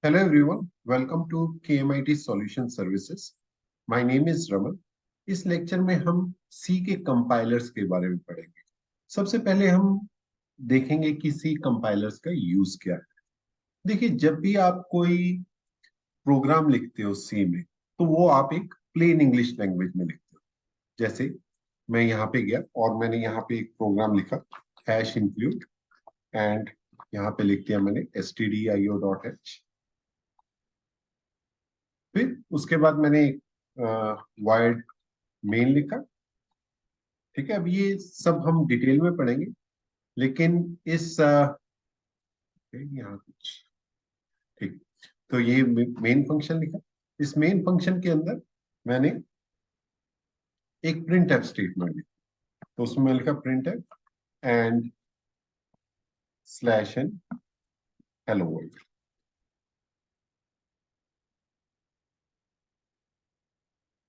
Hello everyone, welcome to KMIT Solution Services. My name is Raman. इस lecture में हम C के compilers के बारे में पढ़ेंगे। सबसे पहले हम देखेंगे कि C कंपाइलर्स का यूज क्या है। देखिए, जब भी आप कोई प्रोग्राम लिखते हो C में, तो वो आप एक प्लेन इंग्लिश लैंग्वेज में लिखते हो। जैसे मैं यहाँ पे गया और मैंने यहाँ पे एक प्रोग्राम लिखा #include एंड यहाँ पे लिख दिया मैंने stdio.h। फिर उसके बाद मैंने वाइड मेन लिखा। ठीक है, अब ये सब हम डिटेल में पढ़ेंगे, लेकिन इस यहाँ कुछ ठीक। तो ये मेन फंक्शन लिखा। इस मेन फंक्शन के अंदर मैंने एक प्रिंट एफ स्टेटमेंट लिखा। तो उसमें मैं लिखा print F and /n hello world.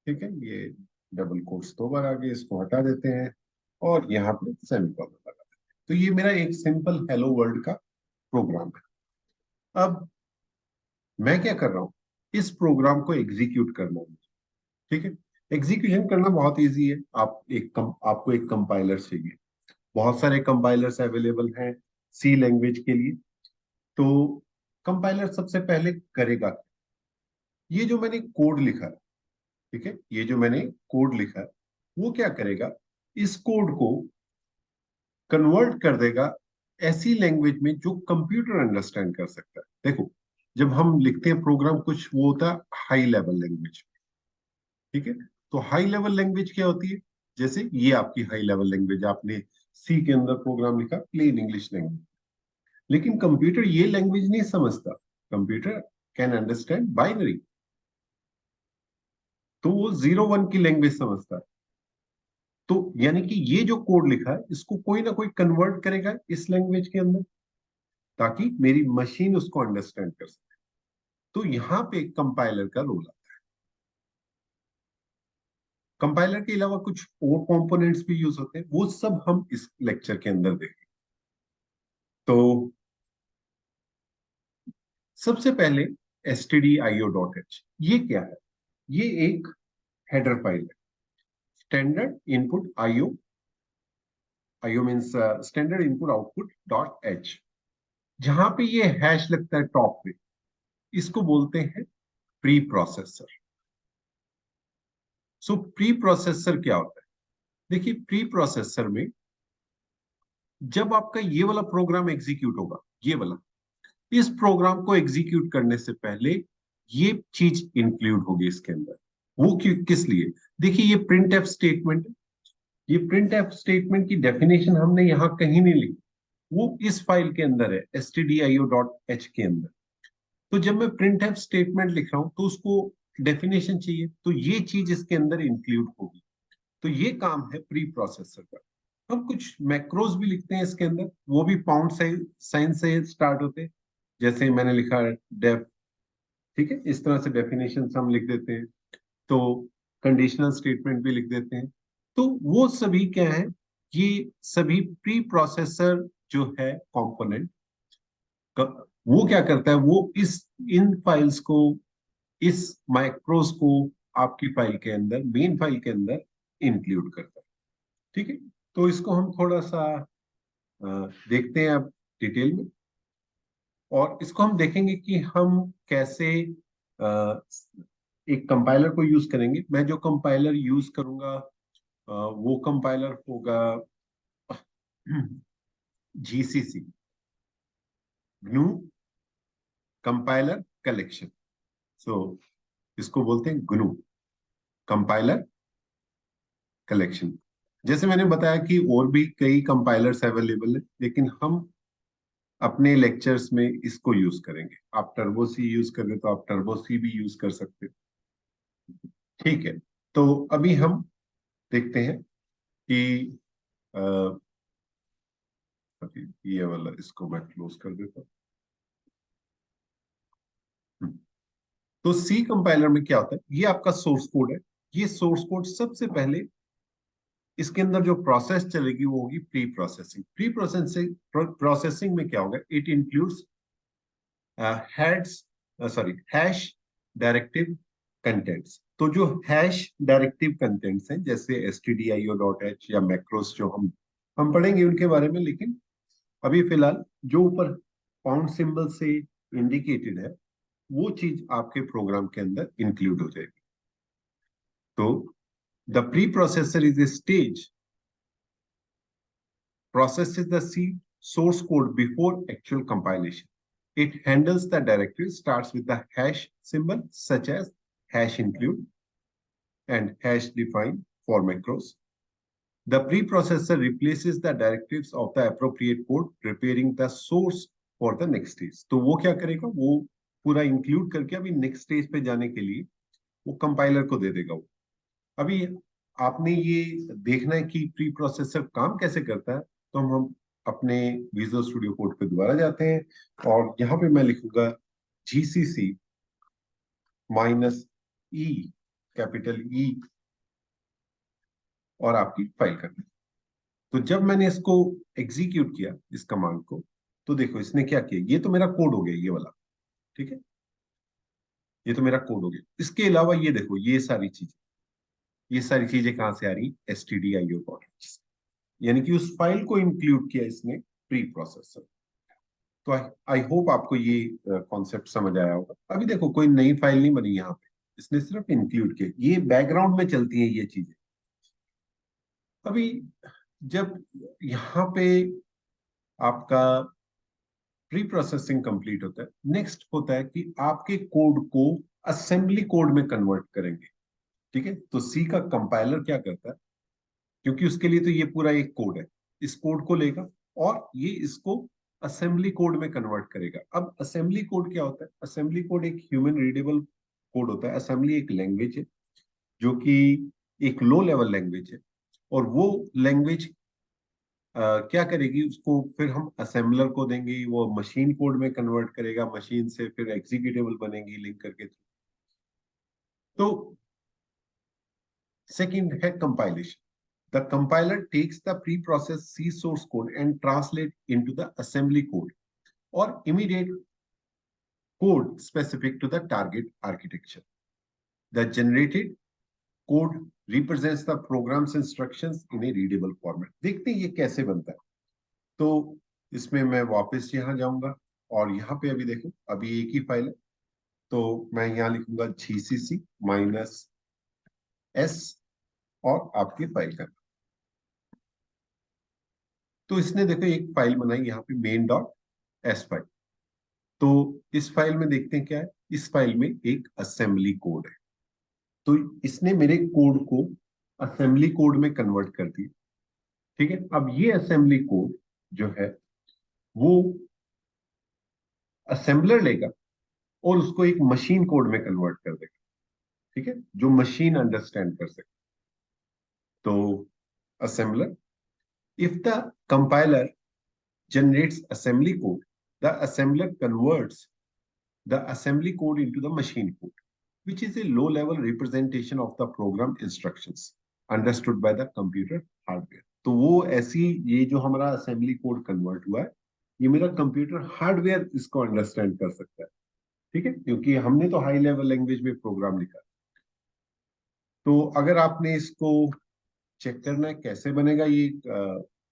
ठीक है, ये डबल कोट्स 2 बार आ गए, इसको हटा देते हैं और यहाँ पे सेमीकोलन लगा देते हैं। तो ये मेरा एक सिंपल हेलो वर्ल्ड का प्रोग्राम है। अब मैं क्या कर रहा हूं, इस प्रोग्राम को एग्जीक्यूट करना है। ठीक है, एग्जीक्यूशन करना बहुत इजी है। आपको एक कंपाइलर चाहिए। बहुत सारे कंपाइलर्स अवेलेबल हैं सी लैंग्वेज के लिए। तो कंपाइलर सबसे पहले करेगा, ये जो मैंने कोड लिखा है, ठीक है, ये जो मैंने कोड लिखा है, वो क्या करेगा, इस कोड को कन्वर्ट कर देगा ऐसी लैंग्वेज में जो कंप्यूटर अंडरस्टैंड कर सकता है। देखो, जब हम लिखते हैं प्रोग्राम, कुछ वो होता है हाई लेवल लैंग्वेज। ठीक है, तो हाई लेवल लैंग्वेज क्या होती है? जैसे ये आपकी हाई लेवल लैंग्वेज, आपने सी के अंदर प्रोग्राम लिखा प्लेन इंग्लिश लैंग्वेज। लेकिन कंप्यूटर ये लैंग्वेज नहीं समझता। कंप्यूटर कैन अंडरस्टैंड बाइनरी, तो वो 0 1 की लैंग्वेज समझता है। तो यानी कि ये जो कोड लिखा है, इसको कोई ना कोई कन्वर्ट करेगा इस लैंग्वेज के अंदर, ताकि मेरी मशीन उसको अंडरस्टैंड कर सके। तो यहां पे कंपाइलर का रोल आता है। कंपाइलर के अलावा कुछ और कंपोनेंट्स भी यूज होते हैं, वो सब हम इस लेक्चर के अंदर देखेंगे। तो सबसे पहले stdio.h, ये क्या है? ये एक हेडर फाइल है, standard input IO. IO means standard input output dot H. जहां पे ये हैश लगता है टॉप पे, इसको बोलते हैं प्री प्रोसेसर। सो प्री प्रोसेसर क्या होता है? देखिए, प्री प्रोसेसर में जब आपका ये वाला प्रोग्राम एग्जीक्यूट होगा, ये वाला, इस प्रोग्राम को एग्जीक्यूट करने से पहले ये चीज इंक्लूड होगी इसके अंदर। वो क्यों, किस लिए? देखिए, ये प्रिंट एफ स्टेटमेंट है। ये प्रिंट एफ स्टेटमेंट की डेफिनेशन हमने यहां कहीं नहीं लिखी, वो इस फाइल के अंदर है stdio.h के अंदर। तो जब मैं प्रिंट एफ स्टेटमेंट लिख रहा हूं, तो उसको डेफिनेशन चाहिए, तो ये चीज इसके अंदर इंक्लूड होगी। तो ये काम है प्री प्रोसेसर का। हम कुछ मैक्रोज भी लिखते हैं इसके अंदर, वो भी पाउंड साइन से स्टार्ट होते हैं। जैसे मैंने लिखा है डेफ। ठीक है, इस तरह से डेफिनेशन हम लिख देते हैं। तो कंडीशनल स्टेटमेंट भी लिख देते हैं। तो वो सभी क्या है, ये सभी प्री प्रोसेसर जो है कंपोनेंट, वो क्या करता है, वो इस इन फाइल्स को, इस माइक्रोस को आपकी फाइल के अंदर, मेन फाइल के अंदर इंक्लूड करता है। ठीक है, तो इसको हम थोड़ा सा देखते हैं अब डिटेल में, और इसको हम देखेंगे कि हम कैसे एक कंपाइलर को यूज करेंगे। मैं जो कंपाइलर यूज करूंगा, वो कंपाइलर होगा GCC, GNU कंपाइलर कलेक्शन। सो इसको बोलते हैं GNU कंपाइलर कलेक्शन। जैसे मैंने बताया कि और भी कई कंपाइलर्स अवेलेबल है, लेकिन हम अपने लेक्चर्स में इसको यूज करेंगे। आप टर्बो सी यूज कर रहे, तो आप टर्बो सी भी यूज कर सकते हैं। ठीक है, तो अभी हम देखते हैं कि अ, अभी ये वाला, इसको मैं क्लोज कर देता हूँ। तो सी कंपाइलर में क्या होता है, ये आपका सोर्स कोड है। ये सोर्स कोड सबसे पहले, इसके अंदर जो प्रोसेस चलेगी वो होगी प्री प्रोसेसिंग। प्रोसेसिंग में क्या होगा, it includes heads sorry, hash directive contents. तो जो हैश डायरेक्टिव कंटेंट्स हैं जैसे stdio.h या मैक्रोस जो हम पढ़ेंगे उनके बारे में, लेकिन अभी फिलहाल जो ऊपर पाउंड सिंबल से इंडिकेटेड है वो चीज आपके प्रोग्राम के अंदर इंक्लूड हो जाएगी। तो the pre processor is a stage processes the C source code before actual compilation. It handles the directory, starts with the hash symbol such as hash include and hash define for macros. The preprocessor replaces the directives of the appropriate code, preparing the source for the next stage. तो वो क्या करेगा, वो पूरा include करके अभी next stage पे जाने के लिए वो कंपाइलर को दे देगा वो। अभी आपने ये देखना है कि प्री प्रोसेसर काम कैसे करता है, तो हम अपने विजुअल स्टूडियो कोड पे दोबारा जाते हैं और यहाँ पे मैं लिखूंगा GCC -E कैपिटल E और आपकी फाइल करना। तो जब मैंने इसको एग्जीक्यूट किया इस कमांड को, तो देखो इसने क्या किया, ये तो मेरा कोड हो गया ये वाला, ठीक है, ये तो मेरा कोड हो गया। इसके अलावा ये देखो ये सारी चीजें कहां से आ रही, stdio.h, यानी कि उस फाइल को इंक्लूड किया इसने प्री प्रोसेसर। तो आई होप आपको ये कॉन्सेप्ट समझ आया होगा। अभी देखो कोई नई फाइल नहीं बनी यहाँ पे, इसने सिर्फ इंक्लूड किया, ये बैकग्राउंड में चलती है ये चीजें। अभी जब यहाँ पे आपका प्री प्रोसेसिंग कंप्लीट होता है, नेक्स्ट होता है कि आपके कोड को असेंबली कोड में कन्वर्ट करेंगे। ठीक है, तो सी का कंपाइलर क्या करता है, क्योंकि उसके लिए तो ये पूरा एक कोड है, इस कोड को लेगा और ये इसको असेंबली कोड में कन्वर्ट करेगा। अब असेंबली कोड क्या होता है, असेंबली कोड एक ह्यूमन रीडेबल कोड होता है। असेंबली एक लैंग्वेज है जो कि एक लो लेवल लैंग्वेज है, और वो लैंग्वेज क्या करेगी, उसको फिर हम असेंबलर को देंगे, वो मशीन कोड में कन्वर्ट करेगा, मशीन से फिर एग्जीक्यूटेबल बनेगी लिंक करके। तो सेकंड है compilation. The compiler takes the pre-processed C source code and translate into the assembly code or immediate code specific to the target architecture. The generated code represents the program's instructions in a readable format. देखते हैं ये कैसे बनता है। तो इसमें मैं वापस यहाँ जाऊंगा और यहाँ पे अभी देखो अभी एक ही फाइल है, तो मैं यहाँ लिखूंगा GCC -S और आपकी फाइल का। तो इसने देखो एक फाइल बनाई यहाँ पे main.s फाइल। तो इस फाइल में देखते हैं क्या है, इस फाइल में एक असेंबली कोड है। तो इसने मेरे कोड को असेंबली कोड में कन्वर्ट कर दिया। ठीक है, अब ये असेंबली कोड जो है वो असेंबलर लेगा और उसको एक मशीन कोड में कन्वर्ट कर देगा। ठीक है, जो मशीन अंडरस्टैंड कर सके। तो assembler, if the compiler generates assembly code, the assembler converts the assembly code into the machine code, which is a low-level representation of the program instructions understood by the computer hardware. तो वो ऐसी, ये जो हमारा assembly code convert हुआ है, ये मेरा कंप्यूटर हार्डवेयर इसको अंडरस्टैंड कर सकता है। ठीक है, क्योंकि हमने तो हाई लेवल लैंग्वेज में प्रोग्राम लिखा। तो अगर आपने इसको चेक करना है कैसे बनेगा ये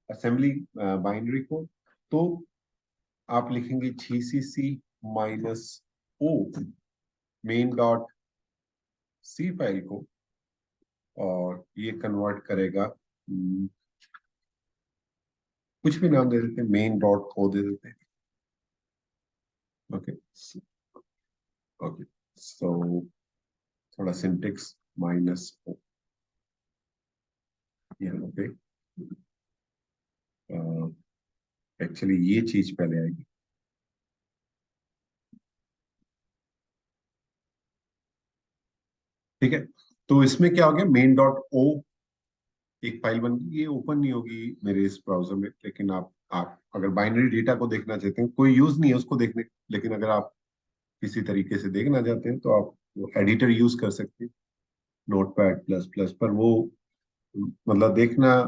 असेंबली बाइनरी कोड, तो आप लिखेंगे GCC -O main.c फाइल को, और ये कन्वर्ट करेगा, कुछ भी नाम दे देते हैं, main.o दे देते हैं। ओके ओके, सो थोड़ा सिंटेक्स -o यहाँ पे, एक्चुअली ये चीज पहले आएगी। ठीक है, तो इसमें क्या हो गया, main.o एक फाइल बन गई। ये ओपन नहीं होगी मेरे इस ब्राउजर में, लेकिन आप अगर बाइनरी डेटा को देखना चाहते हैं, कोई यूज नहीं है उसको देखने, लेकिन अगर आप किसी तरीके से देखना चाहते हैं तो आप एडिटर यूज कर सकते हैं, Notepad++ पर। वो मतलब देखना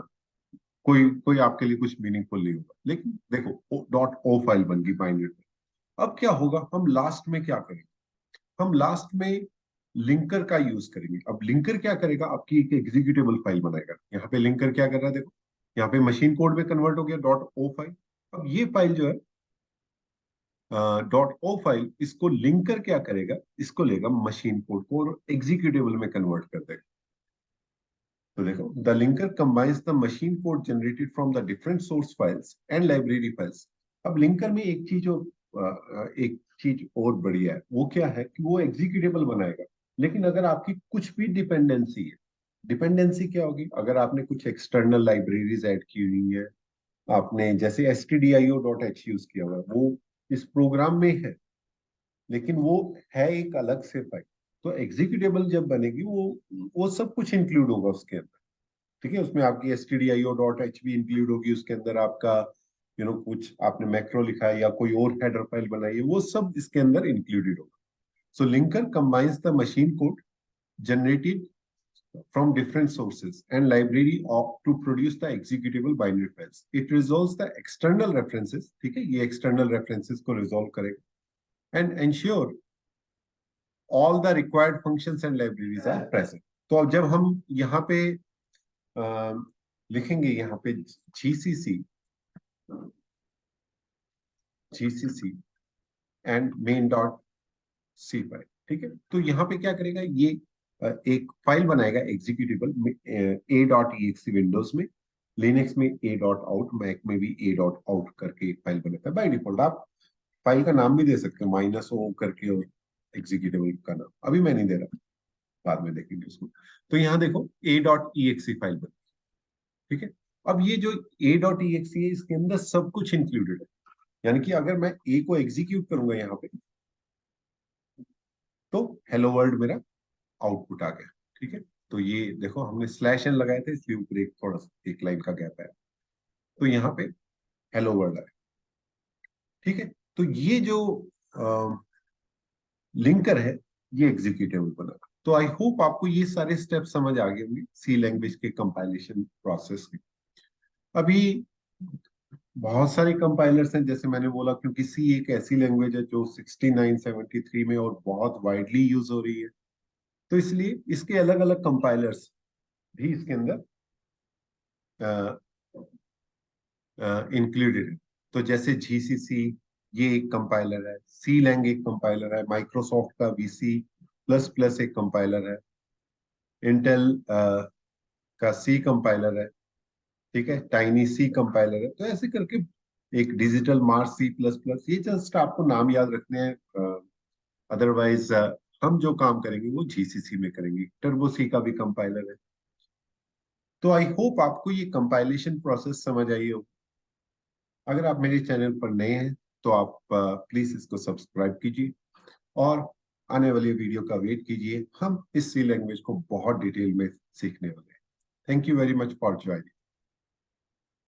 कोई कोई आपके लिए कुछ मीनिंगफुल नहीं होगा, लेकिन देखो .o फाइल बन गई बाइनरी में। अब क्या होगा, हम लास्ट में क्या करेंगे, हम लास्ट में लिंकर का यूज करेंगे। अब लिंकर क्या करेगा, आपकी एक एग्जीक्यूटेबल फाइल बनाएगा। यहाँ पे लिंकर क्या कर रहा है, देखो यहाँ पे मशीन कोड में कन्वर्ट हो गया .o फाइल। अब ये फाइल जो है .o फाइल, इसको लिंकर क्या करेगा, इसको लेगा मशीन कोड को और एग्जीक्यूटेबल में कन्वर्ट कर देगा। तो देखो, the linker combines the machine code generated from the different source files and library files. अब लिंकर में एक चीज और बढ़िया है, वो क्या है कि वो एग्जीक्यूटेबल बनाएगा। लेकिन अगर आपकी कुछ भी डिपेंडेंसी है, डिपेंडेंसी क्या होगी, अगर आपने कुछ एक्सटर्नल लाइब्रेरीज ऐड की हुई है, आपने जैसे stdio.h यूज किया हुआ है, वो इस प्रोग्राम में है, लेकिन वो है एक अलग से फाइल। तो एग्जीक्यूटेबल जब बनेगी, वो सब कुछ इंक्लूड होगा उसके अंदर। ठीक है, उसमें आपकी stdio.h भी इंक्लूड होगी, उसके अंदर आपका कुछ आपने मैक्रो लिखा है या कोई और हेडर फाइल बनाई है, वो सब इसके अंदर इंक्लूडेड होगा। So linker combines the machine code generated from different sources and library to produce the executable binary files. It resolves the external references, ठीक है, ये external references को resolve करेगा and ensure all the required functions and libraries are present. तो अब जब हम यहाँ पे लिखेंगे, यहाँ पे GCC and main.c फाइल, ठीक है, तो यहाँ पे क्या करेगा, ये एक फाइल बनाएगा एग्जीक्यूटेबल a.exe विंडोज में, लिनक्स में a.out, मैक में भी a.out करके एक फाइल बनाता है बाय डिफॉल्ट। आप फाइल का नाम भी दे सकते हैं -o करके, और एग्जीक्यूटेबल का नाम अभी मैं नहीं दे रहा, बाद में देखेंगे उसको। तो यहाँ देखो a.exe फाइल बनी, ठीक है। अब ये जो a.exe है, इसके अंदर सब कुछ इंक्लूडेड है। यानी कि अगर मैं a को एग्जीक्यूट करूंगा यहाँ पे, तो हेलो वर्ल्ड मेरा आउटपुट आ गया, ठीक है। तो ये देखो, हमने स्लैश एन लगाए थे, इसलिए ऊपर एक थोड़ा सा एक लाइन का गैप है। तो यहाँ पे हेलो वर्ल्ड आया, ठीक है। तो ये जो लिंकर है, ये एग्जीक्यूटेबल बना। तो आई होप आपको ये सारे स्टेप समझ आ गए होंगे सी लैंग्वेज के कंपाइलेशन प्रोसेस के। अभी बहुत सारे कंपाइलर्स हैं, जैसे मैंने बोला, क्योंकि सी एक ऐसी लैंग्वेज है जो 6973 में और बहुत वाइडली यूज हो रही है, तो इसलिए इसके अलग अलग कंपाइलर्स भी इसके अंदर इंक्लूडेड है। तो जैसे जीसीसी, ये एक कंपाइलर है, सी लैंग एक कंपाइलर है, माइक्रोसॉफ्ट का वीसी प्लस प्लस एक कंपाइलर है, इंटेल का सी कंपाइलर है, ठीक है, टाइनी सी कंपाइलर है। तो ऐसे करके एक डिजिटल मार्स C++, ये जस्ट आपको नाम याद रखने हैं। अदरवाइज हम जो काम करेंगे वो जीसीसी में करेंगे। टर्बो सी का भी कंपाइलर है। तो आई होप आपको ये कंपाइलेशन प्रोसेस समझ आई हो। अगर आप मेरे चैनल पर नए हैं, तो आप प्लीज इसको सब्सक्राइब कीजिए और आने वाली वीडियो का वेट कीजिए। हम इस सी लैंग्वेज को बहुत डिटेल में सीखने वाले हैं। Thank you very much for joining.